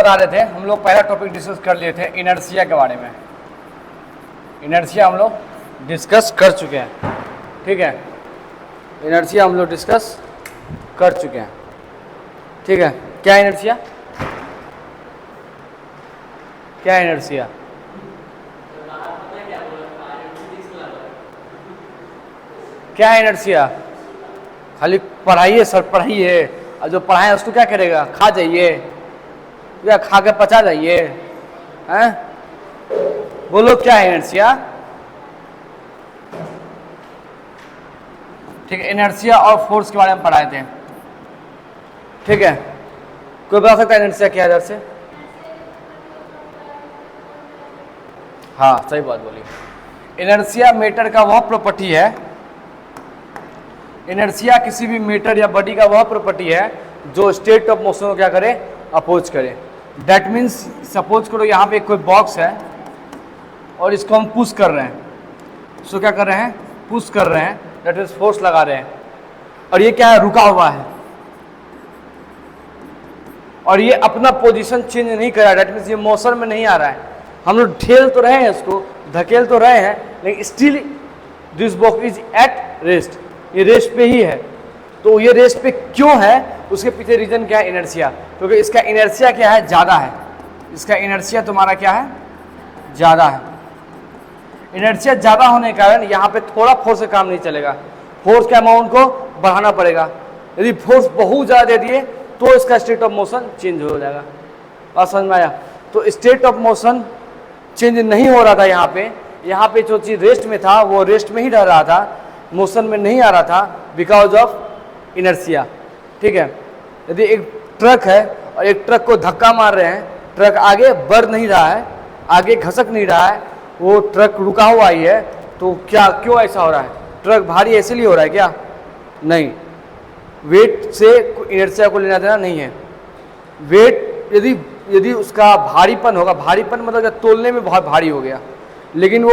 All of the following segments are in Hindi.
बता रहे थे, हम लोग पहला टॉपिक डिस्कस कर लिए थे इनर्शिया के बारे में। इनर्शिया हम लोग डिस्कस कर चुके हैं, ठीक है। इनर्शिया हम लोग डिस्कस कर चुके हैं, ठीक है। क्या इनर्शिया, क्या इनर्शिया? क्या इनर्शिया? खाली पढ़ाइए सर, पढ़ाइए, और जो पढ़ाए उसको क्या करेगा? खा जाइए या खा के पचा जाइए, हैं? बोलो क्या है इनर्शिया? ठीक है, इनर्शिया और फोर्स के बारे में पढ़ाए थे, ठीक है। कोई बता सकता है इनर्शिया क्या है इधर से? हाँ, सही बात बोली। इनर्शिया मैटर का वह प्रॉपर्टी है, इनर्शिया किसी भी मैटर या बॉडी का वह प्रॉपर्टी है जो स्टेट ऑफ मोशन को क्या करे? अपोज करे। दैट मीन्स सपोज करो यहाँ पे कोई बॉक्स है और इसको हम पुश कर रहे हैं, इसको क्या कर रहे हैं? पुश कर रहे हैं, दैट मीन्स फोर्स लगा रहे हैं। और ये क्या है? रुका हुआ है, और ये अपना पोजीशन चेंज नहीं कर रहा है, दैट मीन्स ये मोशन में नहीं आ रहा है। हम लोग ठेल तो रहे हैं, इसको धकेल तो रहे हैं, लेकिन still this box is at rest, ये रेस्ट पे ही है। तो ये रेस्ट पे क्यों है? उसके पीछे रीजन क्या है? इनर्शिया। क्योंकि इसका इनर्शिया क्या है? ज़्यादा है। इसका इनर्शिया तुम्हारा क्या है? ज़्यादा है। इनर्शिया ज़्यादा होने के कारण यहाँ पे थोड़ा फोर्स से काम नहीं चलेगा, फोर्स के अमाउंट को बढ़ाना पड़ेगा। यदि फोर्स बहुत ज़्यादा दे दिए तो इसका स्टेट ऑफ मोशन चेंज हो जाएगा। बात समझ में आया? तो स्टेट ऑफ मोशन चेंज नहीं हो रहा था यहाँ पे जो चीज़ रेस्ट में था वो रेस्ट में ही रह रहा था, मोशन में नहीं आ रहा था, बिकॉज ऑफ इनर्शिया, ठीक है। यदि एक ट्रक है और एक ट्रक को धक्का मार रहे हैं, ट्रक आगे बढ़ नहीं रहा है, आगे खसक नहीं रहा है, वो ट्रक रुका हुआ ही है, तो क्या क्यों ऐसा हो रहा है? ट्रक भारी इसलिए हो रहा है क्या? नहीं, वेट से इनर्शिया को लेना देना नहीं है। वेट यदि उसका भारीपन होगा, भारीपन मतलब जब तोलने में बहुत भारी हो गया, लेकिन वो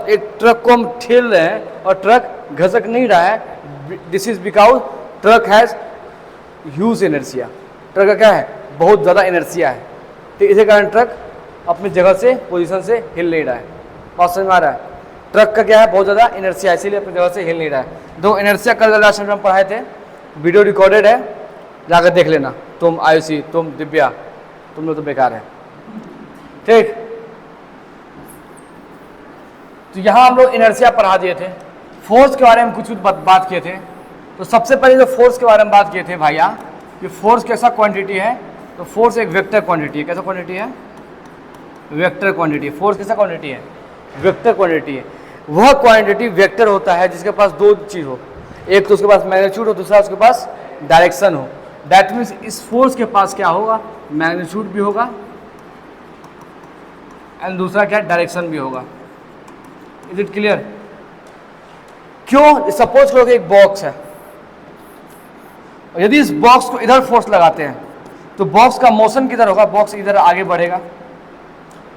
एक ट्रक को हम ठेल रहे हैं और ट्रक घसक नहीं रहा है, this is because truck has huge inertia. Truck का क्या है? बहुत ज़्यादा इनर्शिया है, तो इसी कारण ट्रक अपनी जगह से, पोजीशन से हिल नहीं रहा है। बात समझ में आ रहा है? ट्रक का क्या है? बहुत ज़्यादा इनर्शिया, इसीलिए अपनी जगह से हिल नहीं रहा है। दो इनर्शिया कल लास्ट में हम पढ़ाए थे, वीडियो रिकॉर्डेड है, जाकर देख लेना। तुम आयुषी, तुम दिव्या, तुम लोग तो बेकार है, ठीक। तो यहाँ हम लोग इनर्शिया पढ़ा दिए थे। फोर्स के बारे में कुछ बात किए थे। तो सबसे पहले जो फोर्स के बारे में बात किए थे भैया, कि फोर्स कैसा क्वांटिटी है? तो फोर्स एक वेक्टर क्वांटिटी है। कैसा क्वांटिटी है? Vector quantity. फोर्स कैसा क्वांटिटी है? वेक्टर क्वांटिटी है। वह क्वांटिटी वेक्टर होता है जिसके पास दो चीज़ हो, एक तो उसके पास मैग्नीट्यूड हो, दूसरा उसके पास डायरेक्शन हो। दैट मीन्स इस फोर्स के पास क्या होगा? मैग्नीट्यूड भी होगा एंड दूसरा क्या? डायरेक्शन भी होगा। Is it clear? क्यों? सपोज करो कि एक बॉक्स है, और यदि इस बॉक्स को इधर फोर्स लगाते हैं तो बॉक्स का मोशन किधर होगा? बॉक्स इधर आगे बढ़ेगा।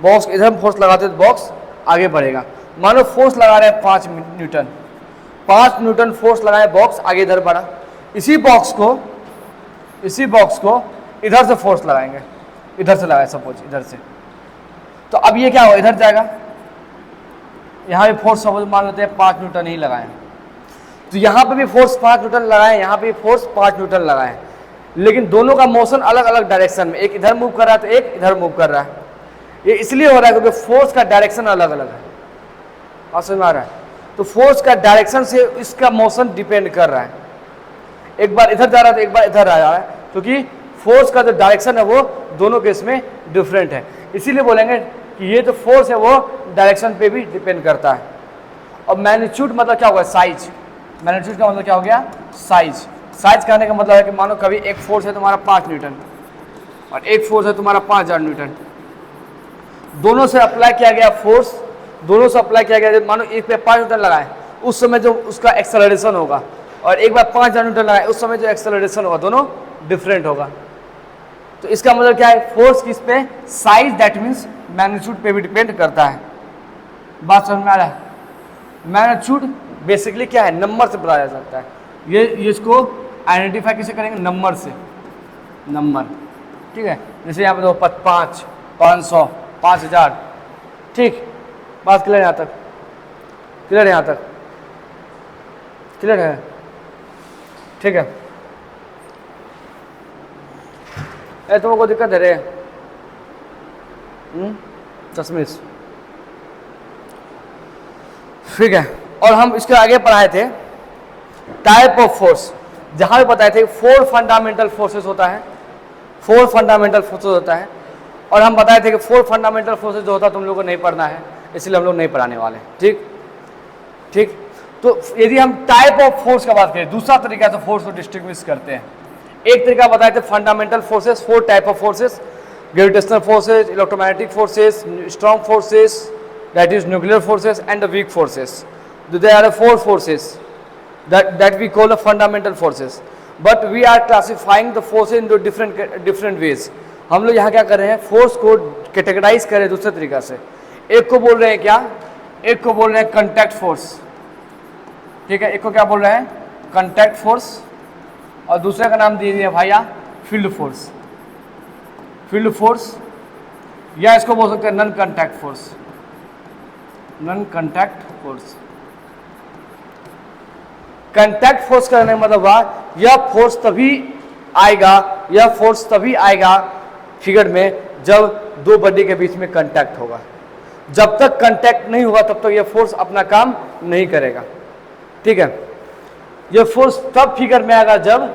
बॉक्स इधर फोर्स लगाते हैं तो बॉक्स आगे बढ़ेगा। मानो फोर्स लगा रहे हैं 5 न्यूटन, 5 न्यूटन फोर्स लगाए, बॉक्स आगे इधर बढ़ा। इसी बॉक्स को इधर से फोर्स लगाएंगे, इधर से लगाए सपोज, इधर से, तो अब ये क्या होगा? इधर जाएगा। यहाँ भी फोर्स सपोज मान लेते हैं 5 न्यूटन ही लगाए, तो यहाँ पे भी फोर्स 5 न्यूटन लगाए, यहाँ पे भी फोर्स 5 न्यूटन लगाए, लेकिन दोनों का मोशन अलग अलग डायरेक्शन में, एक इधर मूव कर रहा है तो एक इधर मूव कर रहा है। ये इसलिए हो रहा है क्योंकि फोर्स का डायरेक्शन अलग अलग है। आप समझ में आ रहा है? तो फोर्स का डायरेक्शन से इसका मोशन डिपेंड कर रहा है। एक बार इधर जा रहा है तो एक बार इधर आ रहा है, क्योंकि फोर्स का जो डायरेक्शन है वो दोनों केस में डिफरेंट है। इसीलिए बोलेंगे कि ये जो फोर्स है वो डायरेक्शन पे भी डिपेंड करता है। और मैग्नीट्यूड मतलब क्या होगा? साइज। मैग्नीट्यूड का मतलब क्या हो गया? साइज। साइज कहने का मतलब है कि मानो कभी एक फोर्स है तुम्हारा 5 न्यूटन और एक फोर्स है तुम्हारा 5000 न्यूटन, दोनों से अप्लाई किया गया फोर्स, दोनों से अप्लाई किया गया, मानो एक पे 5 न्यूटन लगाए, उस समय जो उसका एक्सेलरेशन होगा, और एक बार 5000 न्यूटन लगाए उस समय जो एक्सेलरेशन होगा, दोनों डिफरेंट होगा। तो इसका मतलब क्या है? फोर्स किस पे? साइज, दैट मीन्स मैग्नीट्यूड पे भी डिपेंड करता है। बात समझ में आ रहा है? मैग्नीट्यूड बेसिकली क्या है? नंबर से बताया जा सकता है। ये इसको आइडेंटिफाई कैसे करेंगे? नंबर से। नंबर ठीक है। जैसे यहाँ पे दो 5, 500, 5000, ठीक। बात क्लियर यहाँ तक? क्लियर है यहाँ तक? क्लियर है? ठीक है। तुमको कोई दिक्कत है रे? दशमीश, ठीक है। और हम इसके आगे पढ़ाए थे टाइप ऑफ फोर्स, जहां भी बताए थे 4 फंडामेंटल फोर्सेस होता है, 4 फंडामेंटल फोर्सेस होता है। और हम बताए थे कि 4 फंडामेंटल फोर्सेस जो होता है तुम लोगों को नहीं पढ़ना है, इसलिए हम लोग नहीं पढ़ाने वाले, ठीक ठीक। तो यदि हम टाइप ऑफ फोर्स का बात करें, दूसरा तरीका से फोर्स को डिस्टिंग्विश करते हैं। एक तरीका बताए थे fundamental forces, 4 type of forces, gravitational forces, electromagnetic forces, strong forces, that is nuclear forces, and the weak forces. There are 4 forces that we call the fundamental forces, but we are classifying the forces into different ways. हम लोग यहाँ क्या कर रहे हैं, फोर्स को कैटेगराइज कर रहे हैं दूसरे तरीका से। एक को बोल रहे हैं क्या, एक को बोल रहे हैं कंटैक्ट फोर्स, ठीक है। एक को क्या बोल रहे हैं, कंटैक्ट फोर्स, और दूसरे का नाम दे दिया भैया फील्ड फोर्स, फील्ड फोर्स, या इसको बोल सकते हैं non contact force, non contact force. Contact force करने का मतलब हुआ यह फोर्स तभी आएगा, यह फोर्स तभी आएगा फिगर में जब दो बॉडी के बीच में कंटैक्ट होगा। जब तक कंटैक्ट नहीं होगा तब तक यह फोर्स अपना काम नहीं करेगा, ठीक है। यह फोर्स तब फिगर में आएगा जब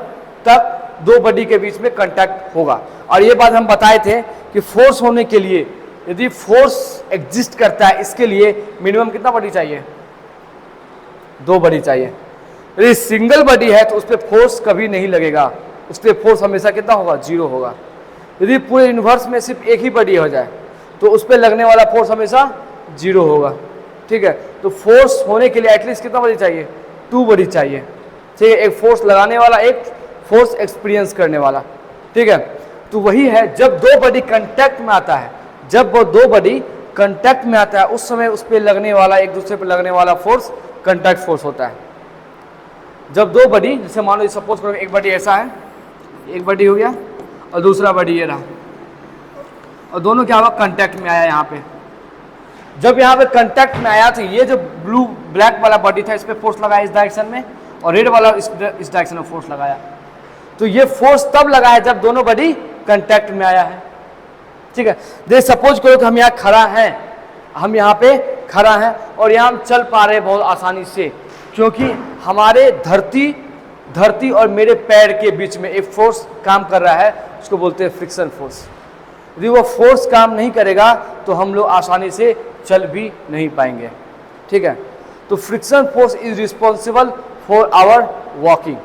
तक दो बॉडी के बीच में कंटैक्ट होगा। और ये बात हम बताए थे कि फोर्स होने के लिए, यदि फोर्स एग्जिस्ट करता है, इसके लिए मिनिमम कितना बॉडी चाहिए, 2 बॉडी चाहिए। यदि सिंगल बॉडी है तो उस पर फोर्स कभी नहीं लगेगा, उस पर फोर्स हमेशा कितना होगा, 0 होगा। यदि पूरे यूनिवर्स में सिर्फ एक ही बॉडी हो जाए तो उस पर लगने वाला फोर्स हमेशा 0 होगा, ठीक है। तो फोर्स होने के लिए एटलीस्ट कितना बॉडी चाहिए, 2 बॉडी चाहिए, ठीक है। एक फोर्स लगाने वाला, एक फोर्स एक्सपीरियंस करने वाला, ठीक है। तो वही है जब दो बॉडी कंटैक्ट में आता है, जब वो दो बॉडी कंटैक्ट में आता है उस समय उस पर लगने वाला, एक दूसरे पर लगने वाला फोर्स कंटैक्ट फोर्स होता है। जब दो बॉडी, जैसे मान लो सपोज करो एक बॉडी ऐसा है, एक बॉडी हो गया और दूसरा बॉडी ये रहा, और दोनों क्या हुआ, कंटैक्ट में आया। यहाँ पे जब यहाँ पे कंटैक्ट में आया तो ये जो ब्लू ब्लैक वाला बॉडी था इस पर फोर्स लगाया इस डायरेक्शन में, और रेड वाला इस डायरेक्शन में फोर्स लगाया। तो ये फोर्स तब लगा है जब दोनों बॉडी कंटैक्ट में आया है, ठीक है। जैसे सपोज करो कि हम यहाँ खड़ा हैं, हम यहाँ पे खड़ा हैं और यहाँ हम चल पा रहे हैं बहुत आसानी से, क्योंकि हमारे धरती और मेरे पैर के बीच में एक फोर्स काम कर रहा है, उसको बोलते हैं फ्रिक्शन फोर्स। यदि वो फोर्स काम नहीं करेगा तो हम लोग आसानी से चल भी नहीं पाएंगे, ठीक है। तो friction force is responsible for our walking.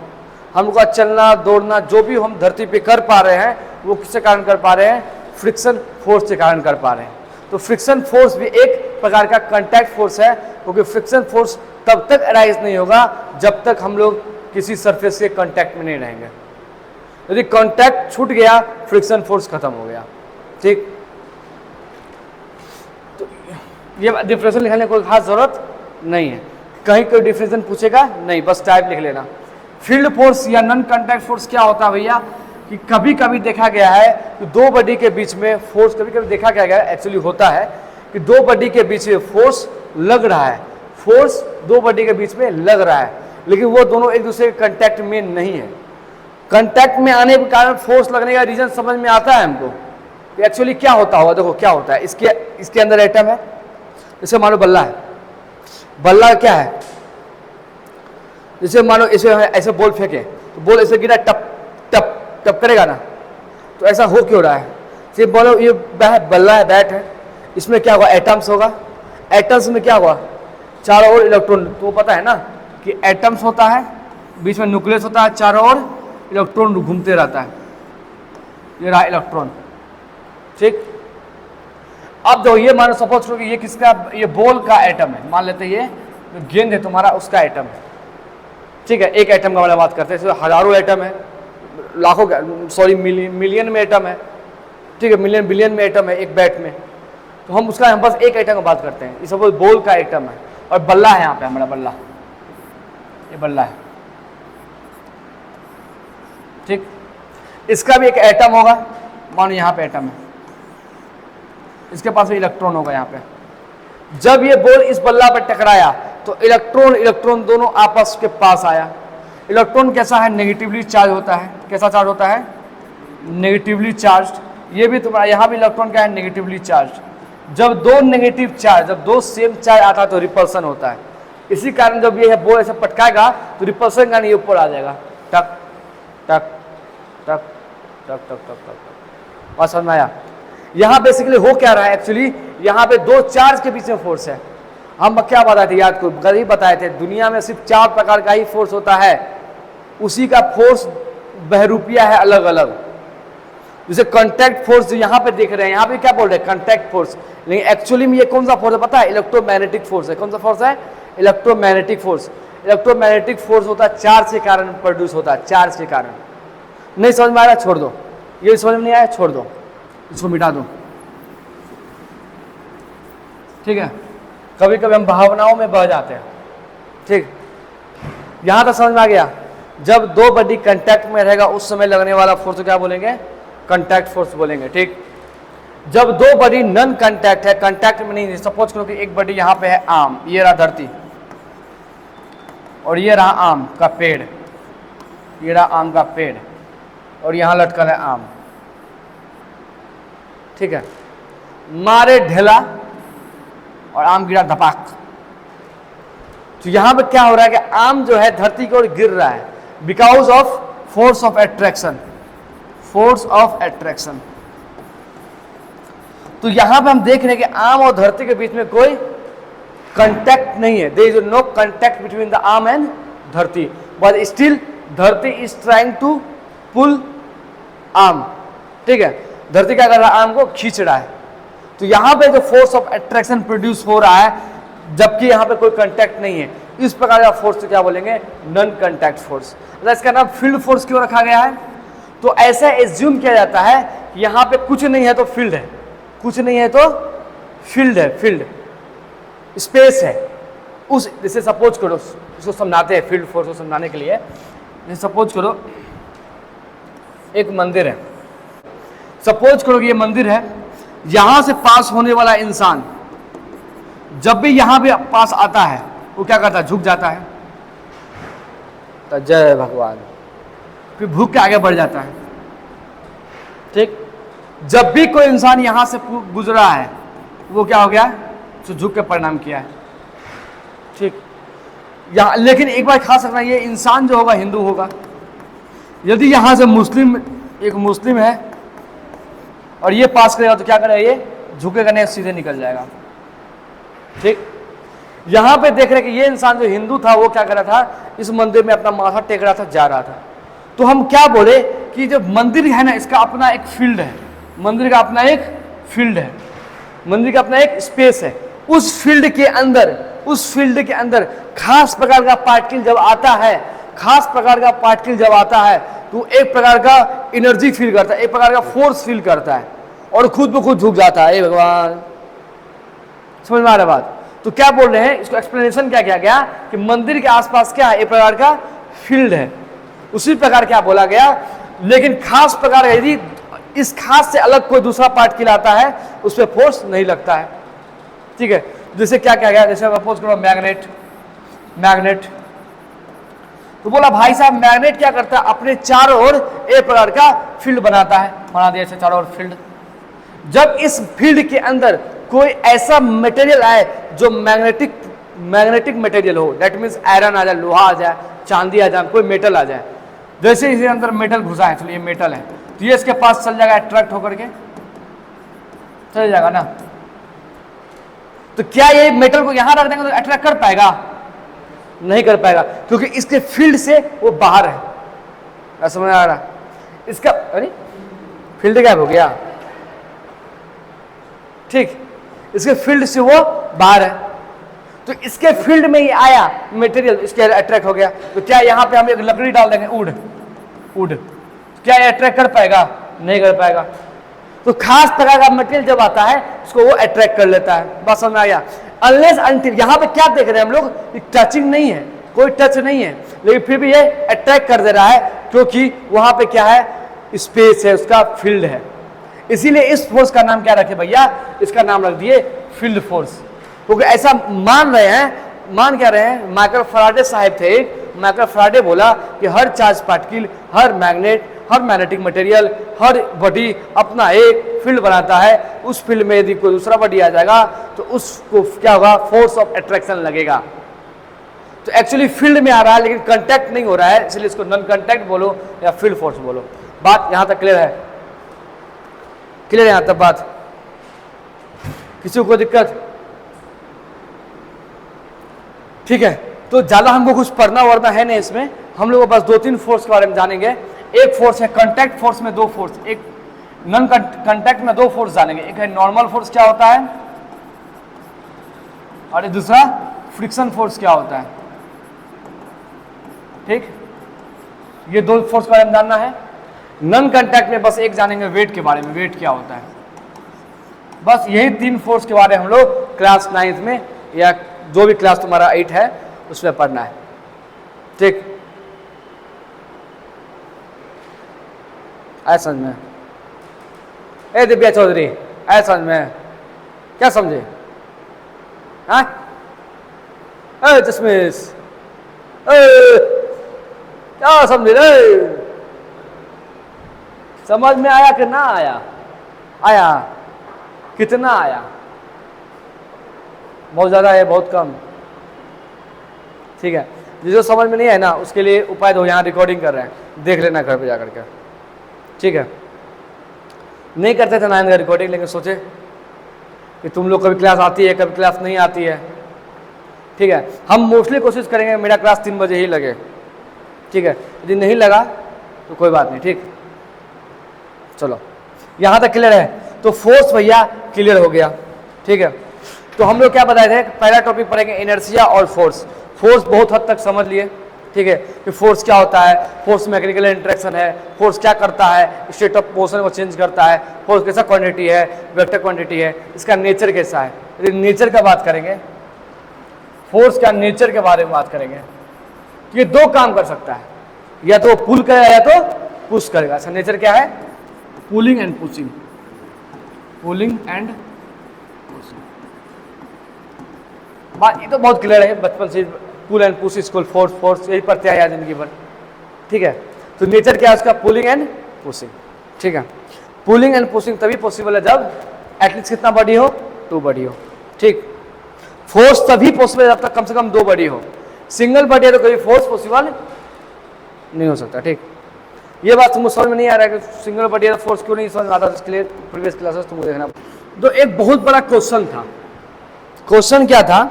हमको चलना दौड़ना जो भी हम धरती पे कर पा रहे हैं वो किसके कारण कर पा रहे हैं, फ्रिक्शन फोर्स के कारण कर पा रहे हैं। तो फ्रिक्शन फोर्स भी एक प्रकार का कांटेक्ट फोर्स है, क्योंकि फ्रिक्शन फोर्स तब तक अराइज नहीं होगा जब तक हम लोग किसी सरफेस के कांटेक्ट में नहीं रहेंगे। यदि कांटेक्ट छूट गया फ्रिक्शन फोर्स खत्म हो गया, ठीक। तो ये डिफरेंशियल लिखने की कोई खास जरूरत नहीं है, कहीं कोई डिफरेंशियल पूछेगा नहीं, बस टाइप लिख लेना। फील्ड फोर्स या नॉन कांटेक्ट फोर्स क्या होता है भैया, कि कभी कभी देखा गया है कि दो बॉडी के बीच में फोर्स, कभी कभी देखा गया है, एक्चुअली होता है कि दो बॉडी के बीच में फोर्स लग रहा है, फोर्स दो बॉडी के बीच में लग रहा है, लेकिन वो दोनों एक दूसरे के कांटेक्ट में नहीं है। कांटेक्ट में आने के कारण फोर्स लगने का रीजन समझ में आता है हमको कि एक्चुअली क्या होता होगा। देखो क्या होता है, इसके अंदर एटम है, जैसे मानो बल्ला है, बल्ला क्या है, जैसे मानो इसे ऐसे बॉल फेंके तो बॉल ऐसे गिरा, टप टप टप करेगा ना, तो ऐसा हो क्यों रहा है, सिर्फ बोलो ये बल्ला है, बैट है, इसमें क्या होगा, एटम्स होगा, एटम्स में क्या होगा, चारों ओर इलेक्ट्रॉन। तो पता है ना कि एटम्स होता है, बीच में न्यूक्लियस होता है, चारों ओर इलेक्ट्रॉन घूमते रहता है, ये रहा इलेक्ट्रॉन, ठीक। अब जो ये मानो सपोज करो कि ये किसका, ये बॉल का एटम है, मान लेते हैं ये जो गेंद है तुम्हारा उसका एटम है, ठीक है। एक एटम का वाला बात करते हैं, हजारों एटम है, लाखों का, सॉरी मिलियन में एटम है, ठीक है, मिलियन बिलियन में एटम है एक बैट में, तो हम बस एक एटम की बात करते हैं। ये सपोज बॉल का एटम है और बल्ला है, यहाँ पे हमारा बल्ला, ये बल्ला है, ठीक। इसका भी एक एटम होगा, मानो यहाँ पे एटम है, इसके पास भी इलेक्ट्रॉन होगा यहाँ पे। जब ये बॉल इस बल्ला पर टकराया तो इलेक्ट्रॉन इलेक्ट्रॉन दोनों आपस के पास आया। इलेक्ट्रॉन कैसा है? नेगेटिवली चार्ज होता है। कैसा चार्ज होता है? Negatively charge. ये भी तुम्हारा यहाँ भी इलेक्ट्रॉन क्या है? Negatively charge. जब दो नेगेटिव चार्ज, जब दो सेम चार्ज आता है तो रिपल्सन होता है। इसी कारण जब ये बॉल ऐसे पटकाएगा तो रिपल्सन का नहीं ऊपर आ जाएगा, टक टक टक टक टक टक टक। और समझ में आया? यहाँ बेसिकली हो क्या रहा है? एक्चुअली यहाँ पे दो चार्ज के बीच में फोर्स है। हम क्या बताए थे? याद को गरीब बताए थे, दुनिया में सिर्फ 4 प्रकार का ही फोर्स होता है, उसी का फोर्स बहरूपिया है अलग अलग। जैसे कांटेक्ट फोर्स जो यहाँ पे देख रहे हैं, यहाँ पे क्या बोल रहे हैं? Contact force. लेकिन एक्चुअली में ये कौन सा फोर्स है पता है? इलेक्ट्रोमैग्नेटिक फोर्स है। कौन सा फोर्स है? Electromagnetic force. इलेक्ट्रोमैग्नेटिक फोर्स होता है चार्ज के कारण प्रोड्यूस होता है, चार्ज के कारण। नहीं समझ में आ रहा? छोड़ दो, ये समझ में नहीं आया छोड़ दो, इसको मिटा दो, ठीक है। कभी कभी हम भावनाओं में बह जाते हैं, ठीक। यहां तक समझ में आ गया? जब दो बॉडी कांटेक्ट में रहेगा उस समय लगने वाला फोर्स क्या बोलेंगे? कांटेक्ट फोर्स बोलेंगे, ठीक। जब दो बॉडी नॉन कांटेक्ट है, कांटेक्ट में नहीं, सपोज करो कि एक बॉडी यहाँ पे है आम, ये रहा धरती और ये रहा आम का पेड़, ये रहा आम का पेड़ और यहाँ लटकल है आम, ठीक है। मारे ढेला और आम गिरा धपाक, तो यहां पे क्या हो रहा है कि आम जो है धरती की ओर गिर रहा है because of force of attraction, force of attraction. तो यहां पे हम देख रहे हैं कि आम और धरती के बीच में कोई कांटेक्ट नहीं है, there is no contact between the arm and धरती, बट स्टिल धरती is trying to pull arm, ठीक है। धरती क्या कर रहा है? आर्म को खींच रहा है। तो यहां पे जो फोर्स ऑफ एट्रैक्शन प्रोड्यूस हो रहा है जबकि यहां पे कोई कांटेक्ट नहीं है, इस प्रकार का फोर्स को क्या बोलेंगे? Non contact force. इसका नाम फील्ड फोर्स क्यों रखा गया है? तो ऐसा एज्यूम किया जाता है कि यहां पे कुछ नहीं है तो फील्ड है, कुछ नहीं है तो फील्ड है, फील्ड स्पेस है। उस जैसे सपोज करो, इसको समझाते हैं फील्ड फोर्स को समझाने के लिए। जैसे सपोज करो एक मंदिर है, सपोज करो कि ये मंदिर है, यहां से पास होने वाला इंसान जब भी यहां पे पास आता है वो क्या करता है? झुक जाता है, तो जय भगवान, फिर भूख के आगे बढ़ जाता है, ठीक। जब भी कोई इंसान यहां से गुजरा है वो क्या हो गया? तो झुक के परिणाम किया है, ठीक। यहाँ लेकिन एक बार खास रखना, ये इंसान जो होगा हिंदू होगा। यदि यहां से मुस्लिम, एक मुस्लिम है और ये पास करेगा तो क्या करेगा? ये झुकेगा नहीं, सीधे निकल जाएगा, ठीक। यहां पे देख रहे कि ये इंसान जो हिंदू था वो क्या कर रहा था? इस मंदिर में अपना माथा टेक रहा था, जा रहा था। तो हम क्या बोले कि जो मंदिर है ना, इसका अपना एक फील्ड है, मंदिर का अपना एक फील्ड है, मंदिर का अपना एक स्पेस है। उस फील्ड के अंदर, उस फील्ड के अंदर खास प्रकार का पार्टिकल जब आता है, खास प्रकार का पार्टिकल जब आता है तो एक प्रकार का एनर्जी फील करता है, एक प्रकार का फोर्स फील करता है और खुद ब खुद झुक जाता है। भगवान, समझ में आ रहा बात? तो क्या बोल रहे हैं? इसको एक्सप्लेनेशन क्या किया गया कि मंदिर के आसपास क्या है? एक प्रकार का फील्ड है। उसी प्रकार क्या बोला गया, लेकिन खास प्रकार यदि इस खास से अलग कोई दूसरा पार्टिकल आता है उस पर फोर्स नहीं लगता है, ठीक है। जैसे क्या किया गया? जैसे सपोज करो मैग्नेट, मैग्नेट तो बोला भाई साहब मैग्नेट क्या करता है? अपने चारों ओर एक प्रकार का फील्ड बनाता है, बना दिया ऐसे चारों ओर फील्ड। जब इस फील्ड के अंदर कोई ऐसा मटेरियल आए जो मैग्नेटिक मटेरियल हो, दैट मीन्स आयरन आ जाए, लोहा आ जाए, चांदी आ जाए, कोई मेटल आ जाए, जैसे इसके अंदर मेटल घुसा है, चलिए मेटल है, तो ये इसके पास चल जाएगा, अट्रैक्ट होकर के चल जाएगा ना। तो क्या ये मेटल को यहां रख देंगे तो अट्रैक्ट कर पाएगा? नहीं कर पाएगा, क्योंकि इसके फील्ड से वो बाहर है। समझ आ रहा? इसका अरे फील्ड गायब हो गया, ठीक, इसके फील्ड से वो बाहर है। तो इसके फील्ड में ही आया मटेरियल, इसके अट्रैक्ट हो गया। तो क्या यहाँ पे हम एक लकड़ी डाल देंगे, वुड, क्या ये अट्रैक्ट कर पाएगा? नहीं कर पाएगा। तो खास तरह का मटेरियल जब आता है उसको वो अट्रैक्ट कर लेता है। बस समझ में आ गया? अनलेस अनटिल, यहाँ पे क्या देख रहे हैं हम लोग? टचिंग नहीं है, कोई टच नहीं है, लेकिन फिर भी ये अट्रैक्ट कर दे रहा है क्योंकि वहां पे क्या है? स्पेस है, उसका फील्ड है। इसीलिए इस फोर्स का नाम क्या रखे भैया, इसका नाम रख दिए फील्ड फोर्स, क्योंकि ऐसा मान क्या रहे हैं, माइकल फैराडे साहब थे, माइकल फैराडे बोला कि हर चार्ज पार्टिकल, हर मैग्नेट, हर मैग्नेटिक मटेरियल, हर बॉडी अपना एक फील्ड बनाता है, उस फील्ड में यदि कोई दूसरा बॉडी आ जाएगा तो उसको क्या होगा, फोर्स ऑफ अट्रैक्शन लगेगा। तो एक्चुअली फील्ड में आ रहा है लेकिन कांटेक्ट नहीं हो रहा है, इसलिए इसको नॉन कांटेक्ट बोलो या फील्ड फोर्स बोलो। बात यहां तक क्लियर है? क्लियर है यहां तक बात? किसी को कोई दिक्कत? ठीक है, तो ज्यादा हमको कुछ पढ़ना वरना है नहीं इसमें, हम लोग बस 2-3 फोर्स के बारे में जानेंगे। एक फोर्स है कांटेक्ट फोर्स में 2 फोर्स, एक नॉन कांटेक्ट में 2 फोर्स जानेंगे, एक है नॉर्मल फोर्स क्या होता है और दूसरा फ्रिक्शन फोर्स क्या होता है। ठीक, ये 2 फोर्स के बारे में जानना है। नॉन कांटेक्ट में बस एक जानेंगे वेट के बारे में, वेट क्या होता है। बस यही 3 फोर्स के बारे में हम लोग क्लास 9 में या जो भी क्लास तुम्हारा 8 है उसमें पढ़ना है। ठीक, आया समझ में? ए दिव्या चौधरी, आया समझ में? क्या समझे? हाँ, जसमीस, क्या समझे रे? समझ में आया कि ना आया? आया? कितना आया? बहुत ज़्यादा है, बहुत कम? ठीक है, जो समझ में नहीं है ना उसके लिए उपाय दो, यहाँ रिकॉर्डिंग कर रहे हैं, देख लेना घर पे जाकर के। ठीक है, नहीं करते थे 9 का रिकॉर्डिंग, लेकिन सोचे कि तुम लोग कभी क्लास आती है कभी क्लास नहीं आती है। ठीक है, हम मोस्टली कोशिश करेंगे मेरा क्लास 3 बजे ही लगे। ठीक है, यदि नहीं लगा तो कोई बात नहीं। ठीक, चलो यहाँ तक क्लियर है? तो फोर्स भैया क्लियर हो गया। ठीक है, तो हम लोग क्या बताए थे, पहला टॉपिक पढ़ेंगे इनर्शिया और फोर्स। फोर्स बहुत हद तक समझ लिए। ठीक है, कि फोर्स क्या होता है, फोर्स मैकेनिकल इंटरेक्शन है, फोर्स क्या करता है, स्टेट ऑफ मोशन को चेंज करता है, फोर्स कैसा क्वांटिटी है, वेक्टर क्वांटिटी है, इसका नेचर कैसा है। यदि नेचर का बात करेंगे, फोर्स का नेचर के बारे में बात करेंगे, तो ये 2 काम कर सकता है, या तो पुल करेगा या तो पुश करेगा। इसका नेचर क्या है, pulling and pushing, pulling and pushing. बात ये तो बहुत क्लियर है बचपन से, pull and push equal force, force यही पढ़ते आया जिंदगी भर। ठीक है, तो नेचर क्या है उसका, पुलिंग एंड पुशिंग। ठीक है, पुलिंग एंड पुशिंग तभी पॉसिबल है जब एटलीस्ट कितना बॉडी हो, 2 बॉडी हो। ठीक, फोर्स तभी पॉसिबल है जब तक कम से कम 2 बॉडी हो। सिंगल बॉडी है तो कभी फोर्स पॉसिबल नहीं हो सकता। ठीक, ये बात तुमको समझ में नहीं आ रहा है कि सिंगल बॉडी है तो फोर्स क्यों नहीं समझ में आता, इसके लिए प्रीवियस क्लासेस तुमको देखना। तो एक बहुत बड़ा क्वेश्चन था। क्वेश्चन क्या था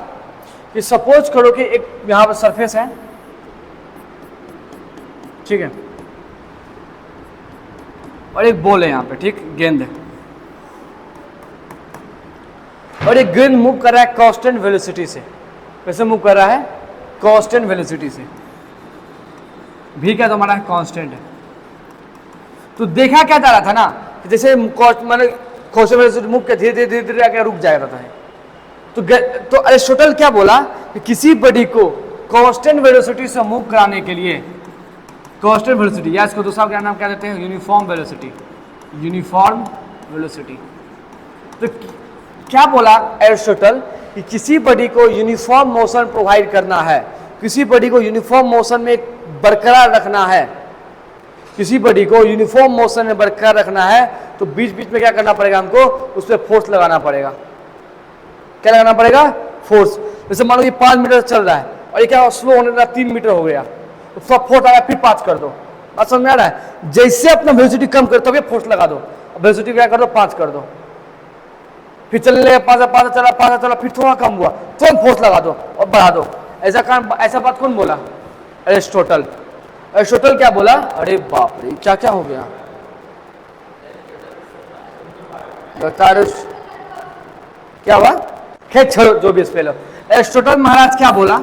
कि सपोज करो कि एक यहां पर सरफेस है, ठीक है, और एक बॉल है यहां पे, ठीक, गेंद है, और एक गेंद मूव कर रहा है कांस्टेंट वेलोसिटी से। कैसे मूव कर रहा है, कांस्टेंट वेलोसिटी से। भी क्या तुम्हारा कांस्टेंट है। तो देखा क्या जा रहा था ना, कि जैसे मैंने कांस्टेंट वेलोसिटी मूव किया, धीरे धीरे धीरे आगे रुक जाएगा था। तो अरिस्टोटल क्या बोला कि किसी बॉडी को कांस्टेंट वेलोसिटी से मूव कराने के लिए, कांस्टेंट वेलोसिटी या इसको दूसरा क्या नाम क्या देते हैं, यूनिफॉर्म वेलोसिटी, यूनिफॉर्म वेलोसिटी। तो क्या बोला अरिस्टोटल कि किसी बॉडी को यूनिफॉर्म मोशन प्रोवाइड करना है, किसी बॉडी को यूनिफॉर्म मोशन में बरकरार रखना है, किसी बॉडी को यूनिफॉर्म मोशन में बरकरार रखना है, तो बीच बीच में क्या करना पड़ेगा, हमको उस पर फोर्स लगाना पड़ेगा। क्या लगाना पड़ेगा, फोर्स। जैसे मान लो ये 5 मीटर चल रहा है और ये क्या स्लो होने लगा, 3 मीटर हो गया, तो सब फोर्स आया, फिर 5 कर दो। बात समझ में आ रहा है? जैसे अपना वेलोसिटी कम कर तब ये फोर्स लगा दो, वेलोसिटी क्या कर दो, 5 कर दो, फिर चलने लगे 5 चला, 5 चला, फिर थोड़ा कम हुआ, तुरंत फोर्स लगा दो और बढ़ा दो। ऐसा बात कौन बोला, अरिस्टोटल। अरिस्टोटल क्या बोला, अरे बाप रे क्या क्या हो गया, क्या हुआ, खैर छोड़ो जो भी स्पेल हो। अरिस्टोटल महाराज क्या बोला,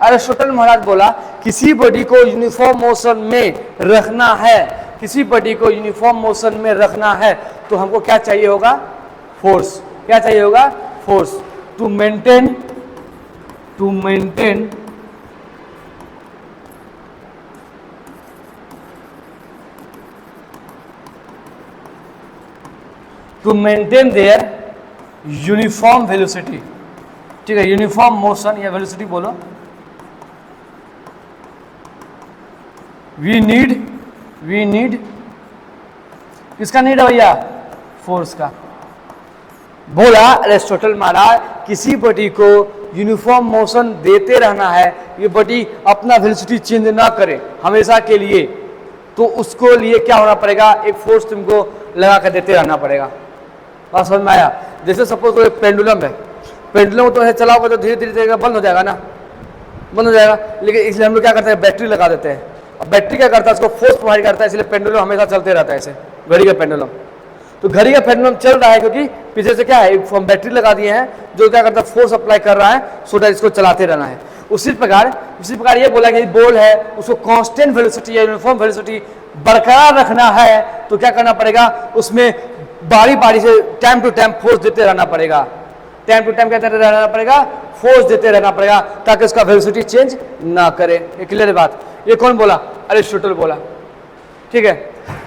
अरिस्टोटल महाराज बोला किसी बॉडी को यूनिफॉर्म मोशन में रखना है, किसी बॉडी को यूनिफॉर्म मोशन में रखना है तो हमको क्या चाहिए होगा, फोर्स। क्या चाहिए होगा, force to maintain to maintain their uniform velocity, ठीक है, यूनिफॉर्म मोशन या वेलोसिटी बोलो, वी नीड किसका नीड है भैया? फोर्स का। बोला एरिस्टोटल महाराज किसी बॉडी को यूनिफॉर्म मोशन देते रहना है, ये बॉडी अपना वेलोसिटी चेंज ना करे हमेशा के लिए, तो उसको लिए क्या होना पड़ेगा? एक फोर्स तुमको लगा कर देते रहना पड़ेगा। बात समझ में आया? जैसे सपोज कोई पेंडुलम है, पेंडुलम तो ऐसे चलाओगे तो धीरे धीरे बंद हो जाएगा ना, बंद हो जाएगा, लेकिन इसलिए हम लोग क्या करते हैं? बैटरी लगा देते हैं। और बैटरी क्या करता है? उसको फोर्स प्रोवाइड करता है, इसलिए पेंडुलम हमेशा चलते रहता है, ऐसे घड़ी का पेंडुलम। तो घड़ी का पेंडुलम चल रहा है क्योंकि पीछे से क्या है? एक हम बैटरी लगा दिए हैं जो क्या करता है? फोर्स अप्लाई कर रहा है, सो दैट इसको चलाते रहना है। उसी प्रकार ये बोला कि बॉल है उसको कांस्टेंट वेलोसिटी या यूनिफॉर्म वेलोसिटी बरकरार रखना है, तो क्या करना पड़ेगा? उसमें बारी बारी से टाइम टू टाइम फोर्स देते रहना पड़ेगा, टाइम टू टाइम क्या देते रहना पड़ेगा? फोर्स देते रहना पड़ेगा, ताकि उसका वेलोसिटी चेंज ना करे। ये क्लियर है बात? ये कौन बोला? अरिस्टोटल बोला, ठीक है।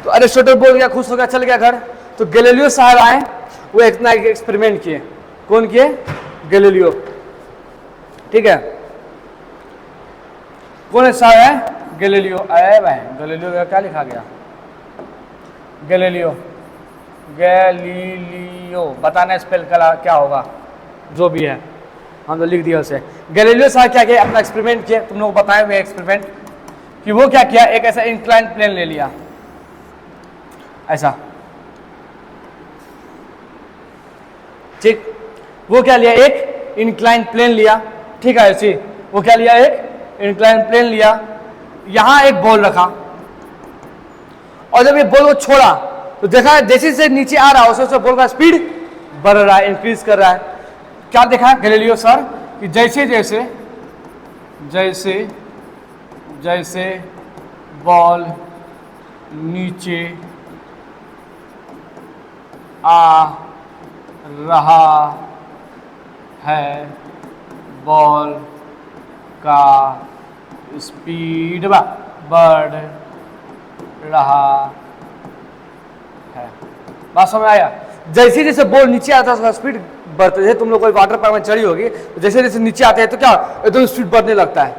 तो अरिस्टोटल बोल गया, खुश हो गया, चल गया घर। तो गैलीलियो साहब आए, वो इतना एक्सपेरिमेंट किए। कौन किए? गैलीलियो, ठीक है। कौन साहब है? गैलीलियो। अरे भाई गैलीलियो का क्या लिखा गया? गैलीलियो, गैलीलियो बताना स्पेल क्या होगा, जो भी है हम तो लिख दिया उसे। गैलीलियो साहब क्या किया? अपना एक्सपेरिमेंट किया, तुम लोग बताए हुए एक्सपेरिमेंट कि वो क्या किया? एक ऐसा इंक्लाइन प्लेन ले लिया, ऐसा, ठीक। वो क्या लिया? एक इंक्लाइन प्लेन लिया, ठीक है, ऐसी। वो क्या लिया? एक इंक्लाइन प्लेन लिया, यहां एक बॉल रखा, और जब ये बॉल को छोड़ा तो देखा जैसे जैसे नीचे आ रहा है उससे बॉल का स्पीड बढ़ रहा है, इंक्रीज कर रहा है। क्या देखा गैलीलियो सर? कि जैसे जैसे जैसे जैसे बॉल नीचे आ रहा है, बॉल का स्पीड बढ़ रहा है। बात समझ आया? जैसे जैसे बॉल नीचे आता है उसका स्पीड बढ़ता है। तुम लोग कोई वाटर पार्क में चढ़ी होगी, तो जैसे जैसे नीचे आते हैं तो क्या एकदम स्पीड बढ़ने लगता है।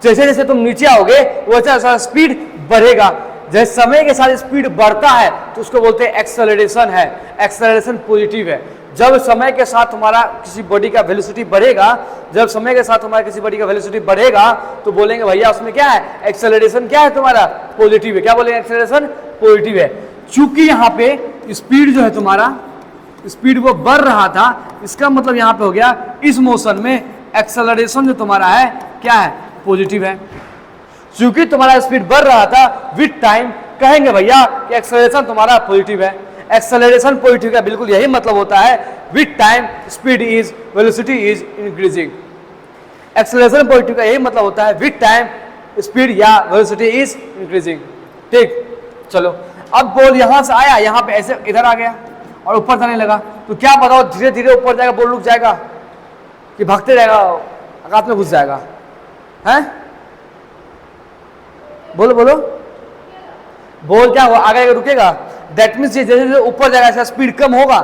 जैसे जैसे तुम नीचे आओगे वैसा स्पीड बढ़ेगा। जैसे समय के साथ स्पीड बढ़ता है तो उसको बोलते हैं एक्सेलरेशन है। एक्सेलरेशन पॉजिटिव है। जब समय के साथ तुम्हारा किसी बॉडी का वेलोसिटी बढ़ेगा, जब समय के साथ तुम्हारा किसी बॉडी का वेलोसिटी बढ़ेगा तो बोलेंगे भैया उसमें क्या है? एक्सेलरेशन क्या है तुम्हारा? पॉजिटिव है। क्या बोलेंगे? एक्सेलरेशन पॉजिटिव है। चूंकि यहाँ पे स्पीड जो है तुम्हारा, स्पीड वो बढ़ रहा था, इसका मतलब यहाँ पे हो गया इस मोशन में एक्सेलरेशन जो तुम्हारा है क्या है? पॉजिटिव है। चूंकि तुम्हारा स्पीड बढ़ रहा था विद टाइम, कहेंगे भैया कि एक्सेलरेशन तुम्हारा पॉजिटिव है। एक्सेलरेशन पॉजिटिव का बिल्कुल यही मतलब होता है, with time speed is velocity is increasing. Acceleration positive का यही मतलब होता है, विद टाइम स्पीड या वेलोसिटी इज इंक्रीजिंग। ठीक, चलो अब बॉल यहां से आया, यहां पे ऐसे इधर आ गया और ऊपर जाने लगा, तो क्या बताओ धीरे धीरे ऊपर जाएगा, बॉल रुक जाएगा कि भागते रहेगा, आकाश में घुस जाएगा? हैं बोलो बोलो, बॉल क्या होगा? आगे रुकेगा। दैट मीन्स जैसे जैसे ऊपर जाएगा इसका स्पीड कम होगा,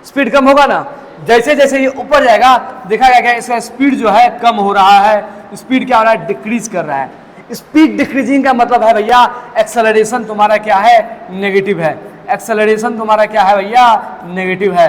स्पीड कम होगा ना। जैसे जैसे ये ऊपर जाएगा देखा गया इसका स्पीड जो है कम हो रहा है। स्पीड क्या हो रहा है? डिक्रीज कर रहा है। स्पीड डिक्रीजिंग का मतलब है भैया एक्सेलरेशन तुम्हारा क्या है? नेगेटिव है। एक्सेलरेशन तुम्हारा क्या है भैया? नेगेटिव है।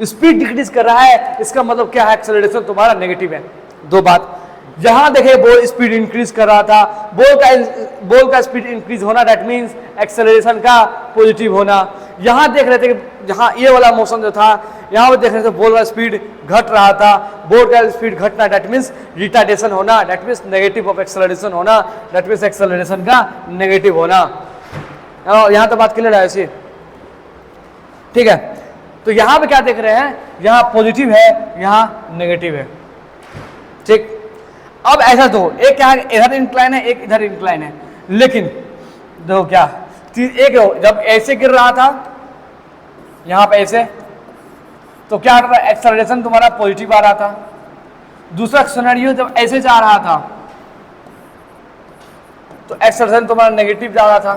स्पीड डिक्रीज कर रहा है, इसका मतलब क्या है? एक्सेलरेशन तुम्हारा नेगेटिव है। दो बात, जहां देखे बॉल स्पीड इंक्रीज कर रहा था, बॉल का स्पीड इंक्रीज होना, दैट मींस एक्सेलरेशन का पॉजिटिव होना। यहां देख रहे थे कि जहां ये वाला मोशन जो था, यहां पर देख रहे थे बॉल का स्पीड घट रहा था, बॉल का स्पीड घटना, दैट मींस रिटार्डेशन होना, that means negative of acceleration होना, दैट मींस एक्सेलरेशन का नेगेटिव होना। यहां तो बात क्लियर है ऐसी, ठीक है। तो यहां पे क्या देख रहे हैं? यहां पॉजिटिव है, यहां नेगेटिव है। ठीक, अब ऐसा दो, एक क्या इधर इंक्लाइन है, एक इधर इंक्लाइन है, लेकिन देखो क्या एक जब ऐसे गिर रहा था यहां पे ऐसे, तो क्या कर रहा है? एक्सेलरेशन तुम्हारा पॉजिटिव आ रहा था। दूसरा सिनेरियो जब ऐसे जा रहा था तो एक्सेलरेशन तुम्हारा नेगेटिव जा रहा था।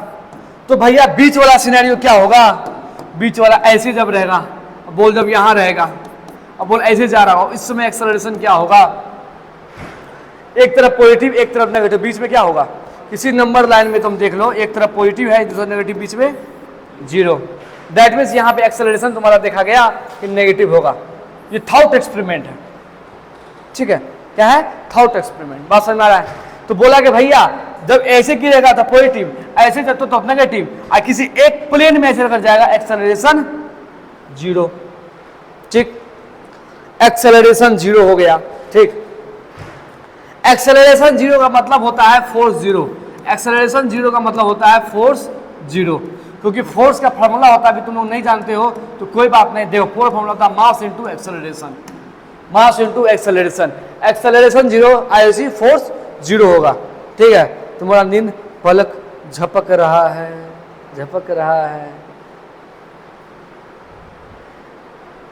तो भैया बीच वाला सिनेरियो क्या होगा, बीच वाला ऐसे जब रहेगा, बॉल जब यहाँ रहेगा और बॉल ऐसे जा रहा हो, इस समय एक्सेलरेशन क्या होगा, एक तरफ पॉजिटिव एक तरफ नेगेटिव, बीच में क्या होगा, किसी नंबर लाइन में तुम देख लो, एक तरफ पॉजिटिव है दूसरा नेगेटिव, बीच में जीरो। दैट मीन्स यहाँ पे एक्सेलरेशन तुम्हारा देखा गया कि नेगेटिव होगा। ये थॉट एक्सपेरिमेंट है, ठीक है, क्या है, थॉट एक्सपेरिमेंट। बात समझ में आ रहा है? तो बोला कि भैया जब ऐसे गिरेगा तो पॉजिटिव, ऐसे चलते तो नेगेटिव, और किसी एक प्लेन में ऐसे अगर जाएगा एक्सेलरेशन जीरो, ठीक, एक्सेलरेशन जीरो हो गया, ठीक। एक्सेलरेशन जीरो का मतलब होता है फोर्स जीरो, एक्सेलरेशन जीरो का मतलब होता है फोर्स जीरो, क्योंकि फोर्स का फॉर्मूला होता है, अभी तुम लोग नहीं जानते हो तो कोई बात नहीं, देखो पूरा फॉर्मूला होता है mass into acceleration, mass into acceleration, acceleration zero IC force zero होगा, ठीक है। तुम्हारा नींद पलक झपक रहा है, झपक रहा है,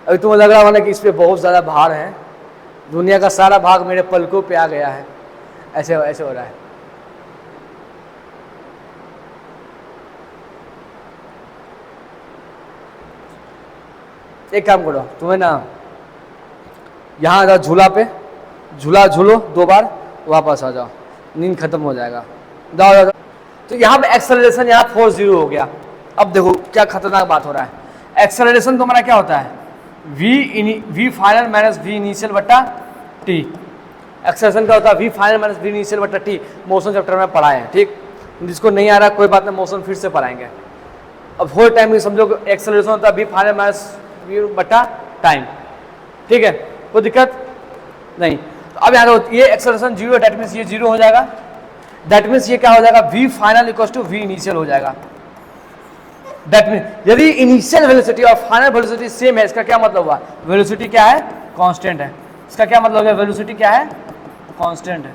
अभी तुम्हें लग रहा होगा कि इस पे बहुत ज़्यादा भार है, दुनिया का सारा भाग मेरे पलकों पे आ गया है, ऐसे ऐसे हो रहा है। एक काम करो, तुम्हें ना यहाँ आ जाओ झूला पे, झूला झूलो 2 बार, वापस आ जाओ, नींद खत्म हो जाएगा। जाओ जाओ। तो यहाँ पे एक्सेलरेशन, यहाँ फोर्स जीरो हो गया। अब देखो क्या खतरनाक बात हो रहा है। एक्सेलरेशन तुम्हारा क्या होता है, V final minus V initial बट्टा टी। एक्सेलरेशन क्या होता है, V final minus V initial बट्टा टी, मोशन चैप्टर में पढ़ाए हैं, ठीक। जिसको नहीं आ रहा कोई बात नहीं, मोशन फिर से पढ़ाएंगे। अब होल टाइम में समझो एक्सेलरेशन होता है वी फाइनल माइनस वी बट्टा टाइम, ठीक है, कोई दिक्कत नहीं। तो अब यहाँ ये एक्सेलरेशन जीरो, दैट मीन्स ये जीरो हो जाएगा, दैट मीन्स ये क्या हो जाएगा, V final equal to V initial हो जाएगा। दैट मीन्स यदि इनिशियल वेलोसिटी और फाइनल वेलोसिटी सेम है, इसका क्या मतलब हुआ, वेलोसिटी क्या है, कांस्टेंट है। इसका क्या मतलब है, वेलोसिटी क्या है, कांस्टेंट है।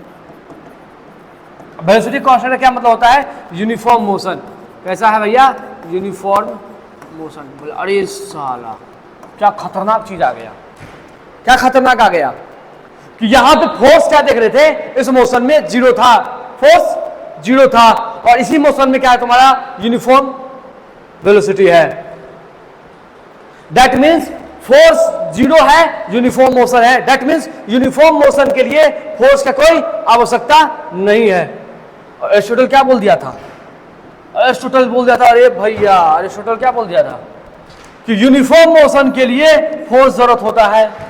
वेलोसिटी कांस्टेंट का क्या मतलब होता है, यूनिफॉर्म मोशन। कैसा है भैया, यूनिफॉर्म मोशन। बोले अरे साला क्या खतरनाक चीज आ गया, क्या खतरनाक आ गया कि यहां पे फोर्स क्या देख रहे थे, इस मोशन में जीरो था, फोर्स जीरो था, और इसी मोशन में क्या है तुम्हारा, यूनिफॉर्म वेलोसिटी है। दैट मीन्स फोर्स जीरो है, यूनिफॉर्म मोशन है। दैट मीन्स यूनिफॉर्म मोशन के लिए फोर्स का कोई आवश्यकता नहीं है। एरिस्टोटल क्या बोल दिया था, एरिस्टोटल बोल दिया था, अरे भैया एरिस्टोटल क्या बोल दिया था कि यूनिफॉर्म मोशन के लिए फोर्स जरूरत होता है।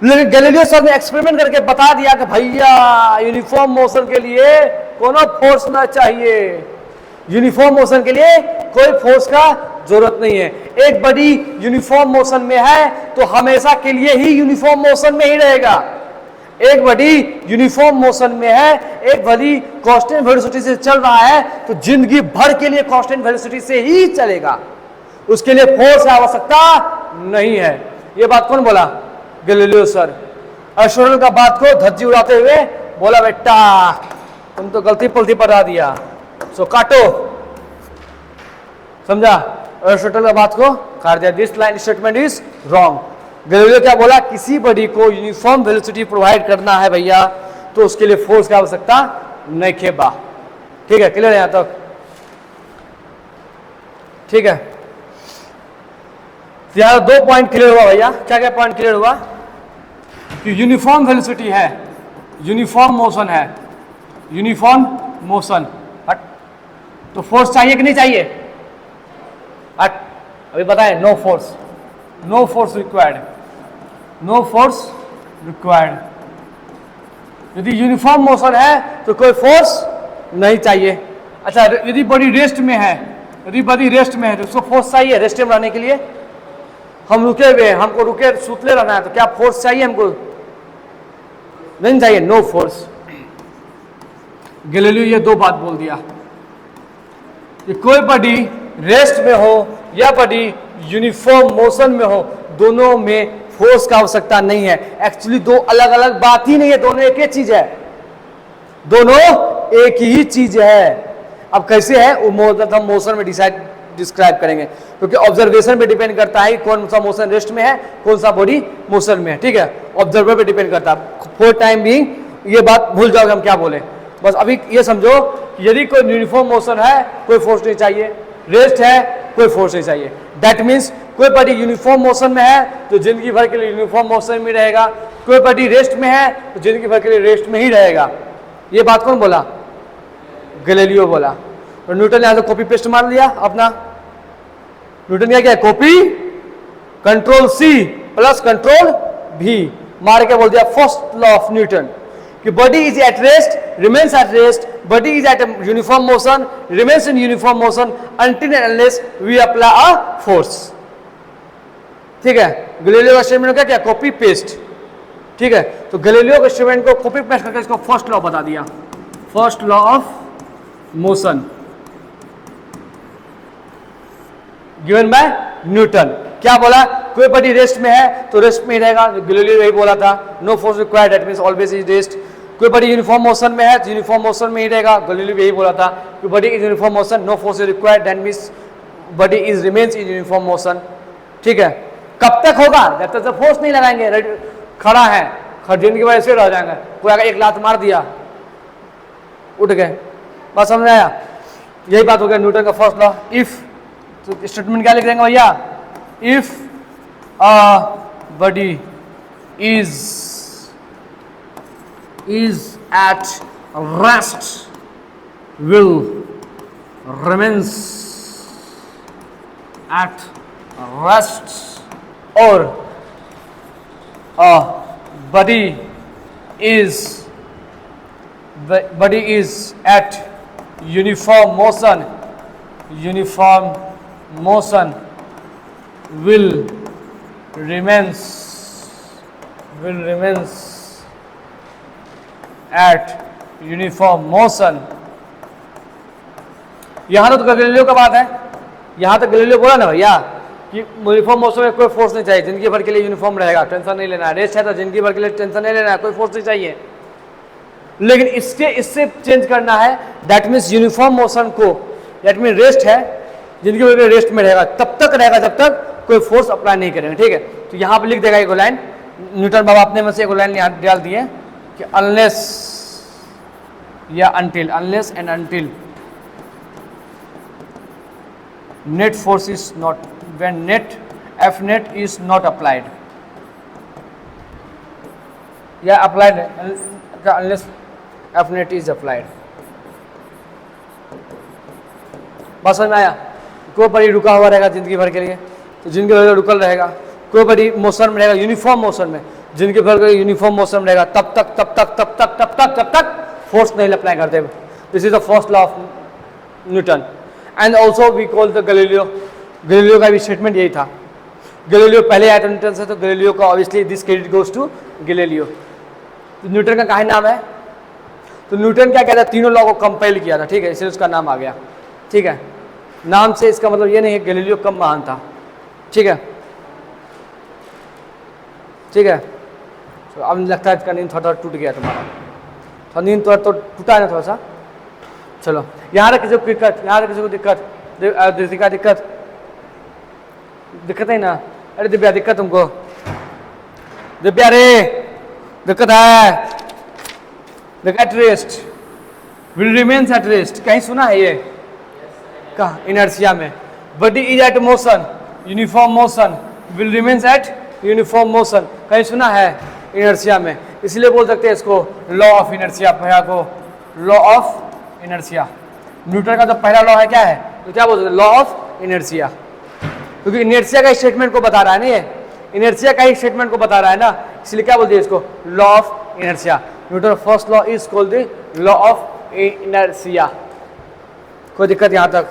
लेकिन गैलीलियो सर ने एक्सपेरिमेंट करके बता दिया कि भैया यूनिफॉर्म मोशन के लिए कोनो फोर्स ना चाहिए, यूनिफॉर्म मोशन के लिए कोई फोर्स का जरूरत नहीं है। एक बॉडी यूनिफॉर्म मोशन में है तो हमेशा के लिए ही यूनिफॉर्म मोशन में ही रहेगा। एक बॉडी यूनिफॉर्म मोशन में है, एक बॉडी कांस्टेंट वेलोसिटी से चल रहा है तो जिंदगी भर के लिए कांस्टेंट वेलोसिटी से ही चलेगा, उसके लिए फोर्स की आवश्यकता नहीं है। ये बात कौन बोला, गैलीलियो सर। एरिस्टोटल का बात को धज्जी उड़ाते हुए बोला बेटा तुम तो गलती पलती बता दिया, सो काटो, समझा। एरिस्टोटल का बात को काट दिया, this line statement is wrong. Galileo क्या बोला, किसी बॉडी को यूनिफॉर्म वेलोसिटी प्रोवाइड करना है भैया तो उसके लिए फोर्स की आवश्यकता नहीं खेबा। ठीक है, क्लियर है यहां तक, ठीक है। तो यहां 2 पॉइंट क्लियर हुआ भैया। क्या क्या पॉइंट क्लियर हुआ कि यूनिफॉर्म वेलोसिटी है, यूनिफॉर्म मोशन है, यूनिफॉर्म मोशन, हट तो फोर्स चाहिए कि नहीं चाहिए, हट अभी बताएं, no force, no force required, no force required. यदि यूनिफॉर्म मोशन है तो कोई फोर्स नहीं चाहिए। अच्छा, यदि बॉडी रेस्ट में है, यदि बॉडी रेस्ट में है तो उसको फोर्स चाहिए रेस्ट में रहने के लिए। हम रुके हुए हैं, हमको रुके सुतले रहना है तो क्या फोर्स चाहिए हमको, नहीं चाहिए, नो फोर्स। गैलीलियो ये 2 बात बोल दिया कि कोई बॉडी रेस्ट में हो या बॉडी यूनिफॉर्म मोशन में हो, दोनों में फोर्स का आवश्यकता नहीं है। एक्चुअली 2 अलग अलग बात ही नहीं है, दोनों एक ही चीज है, दोनों एक ही चीज है। अब कैसे है वो हम मोशन में डिस्क्राइब करेंगे, क्योंकि ऑब्जर्वेशन पे डिपेंड करता है कौन सा मोशन रेस्ट में है, कौन सा बॉडी मोशन में है। ठीक है, ऑब्जर्वर पे डिपेंड करता है। फॉर टाइम बीइंग ये बात भूल जाओगे हम क्या बोले। बस अभी ये समझो कि यदि कोई यूनिफॉर्म मोशन है कोई फोर्स नहीं चाहिए, रेस्ट है कोई फोर्स नहीं चाहिए। दैट मीन्स कोई पार्टी यूनिफॉर्म मोशन में है तो जिंदगी भर के लिए यूनिफॉर्म मोशन में रहेगा, कोई पार्टी रेस्ट में है तो जिंदगी भर के लिए रेस्ट में ही रहेगा। ये बात कौन बोला? गैलीलियो बोला। तो न्यूटन यहां से कॉपी पेस्ट मार लिया अपना। न्यूटन क्या है? Copy control C plus control भी मार के बोल दिया फर्स्ट लॉ ऑफ न्यूटन कि body is at rest remains at rest, body is at uniform motion remains in uniform motion until and unless we apply a force. ठीक है, गैलीलियो का स्टेटमेंट क्या क्या? Copy paste. ठीक है, तो गैलीलियो के स्टेटमेंट को कॉपी पेस्ट करके इसको फर्स्ट लॉ बता दिया, first law of motion given by Newton. क्या बोला? कोई बॉडी रेस्ट में है तो रेस्ट में ही रहेगा, गैलीलियो यही बोला था, no force required that means always is rest. कोई बॉडी यूनिफॉर्म मोशन में है तो यूनिफॉर्म मोशन में ही रहेगा, गैलीलियो यही बोला था कि body is uniform motion, no force is required that means body is remains in uniform motion. ठीक है, कब तक होगा? जब तक फोर्स नहीं लगाएंगे, खड़ा है खड़ीन की वजह से रह जाएंगे, कोई अगर एक लात मार दिया उठ गए, बस समझ आया? यही बात हो गया न्यूटन का फर्स्ट लॉ। इफ तो स्टेटमेंट क्या लिख देंगे भैया? If a body is at rest will remains at rest, और body is at uniform motion will remains at uniform motion। यहां तो गैलीलियो का बात है, यहां तक गैलीलियो बोला ना भैया कि यूनिफॉर्म मोशन में कोई फोर्स नहीं चाहिए, जिंदगी भर के लिए यूनिफॉर्म रहेगा, टेंशन नहीं लेना है। रेस्ट है तो जिंदगी भर के लिए टेंशन नहीं लेना है, कोई फोर्स नहीं चाहिए। लेकिन इससे चेंज करना है, दैट मीन्स यूनिफॉर्म मोशन को, दैट मीन रेस्ट है, जिंदगी भर के लिए रेस्ट में रहेगा, तब तक रहेगा जब तक कोई फोर्स अप्लाई नहीं करेंगे। ठीक है, तो यहाँ पर लिख देगा एक लाइन, न्यूटन बाबा अपने में से एक लाइन यहाँ डाल दिए कि अनलेस या until, unless and until net force is not, when F net is not applied, yeah applied unless F net is applied। बात समझ में आया? कोई बड़ी रुका हुआ रहेगा जिंदगी भर के लिए तो जिंदगी भर रुकल रहेगा, कोई बड़ी मोशन में रहेगा यूनिफॉर्म मोशन में, जिंदगी भर के यूनिफॉर्म मोशन में रहेगा, तब तक फोर्स नहीं अप्लाई करते। This is the first law of Newton. And also we call the Galileo, Galileo का भी स्टेटमेंट यही था। गैलीलियो पहले आया था न्यूटन से, तो गैलीलियो का obviously this credit goes to Galileo. तो न्यूटन का काहे नाम है? तो न्यूटन क्या कहता है? तीनों लॉ को कंपाइल किया था। ठीक है, इसलिए उसका नाम आ गया। ठीक है, नाम से इसका मतलब ये नहीं है गैलीलियो कम महान था। ठीक है, ठीक है। तो अब लगता है इसका नींद थोड़ा टूट गया तुम्हारा, थोड़ा नींद तो टूटा है ना थोड़ा सा। चलो, यहाँ रख किसी को दिक्कत, यहाँ रख किसी को दिक्कत, दिक्कत है ना? अरे दिव्या दिक्कत तुमको? दिव्या रे दिक्कत है? At rest will remains at rest, कहीं सुना है ये? कहाँ? इनर्शिया में। Body is at motion uniform motion will remains at uniform motion, कहीं सुना है? इनर्शिया में। इसलिए बोल सकते हैं इसको लॉ ऑफ इनर्शिया, भैया को लॉ ऑफ इनर्शिया। न्यूटन का जो पहला लॉ है क्या है? तो क्या बोलते हैं? लॉ ऑफ इनर्शिया, क्योंकि इनर्शिया का स्टेटमेंट को बता रहा है ना, ये इनर्शिया का ही स्टेटमेंट को बता रहा है ना, इसलिए क्या बोलते हैं इसको? Law of inertia. Newton first law is called the law of inertia. कोई दिक्कत यहाँ तक?